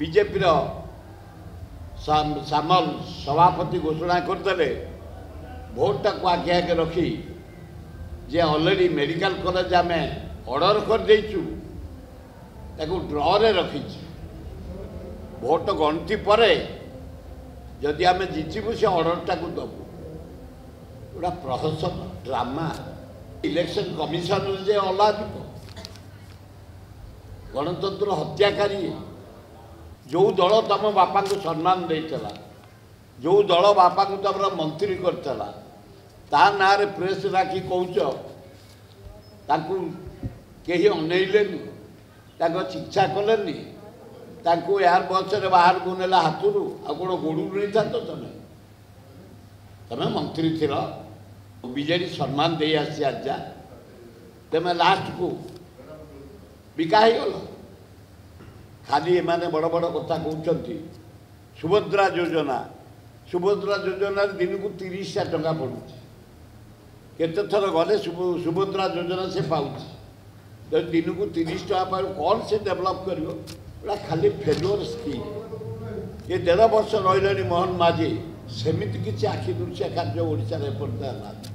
BJP सामल सभापति घोषणा करदे भोटा को आगे आगे रखी जे ऑलरेडी मेडिकल कॉलेज आम ऑर्डर कर देचु ताको ड्रॉ रे रखी भोट गणति पर जदि आम जितबू से ऑर्डरटा को दबू गोटा प्रहसन ड्रामा इलेक्शन कमिशन जे अलाजिब गणतंत्र हत्याकारी जो दल तुम बापा को सम्मान देता जो दल बापा को तुम मंत्री करता ता ना प्रेस राखी कौच कहीं अनैलेनी चिकित्सा कलेनी एयर बस बाहर को नेला हाथ आ कौन गोड़ू नहीं था तो तुम्हें मंत्री थी बीजेडी सम्मान दे आसी आज तुम्हें लास्ट को बिका गल खाली एमाने बड़ बड़ कथा कहते सुभद्रा योजना दिन को 30,000 टंका पड़ू केते थर गले सुभद्रा योजना से पाऊँ तो दिन को 30 टका पाऊ कौन से डेभलप कर खाली फेलुअर स्कीम ये 1.5 वर्ष रही मोहन माझी सेमती किसी आखि दृश्य कार्य ओडिशा एपर्यंत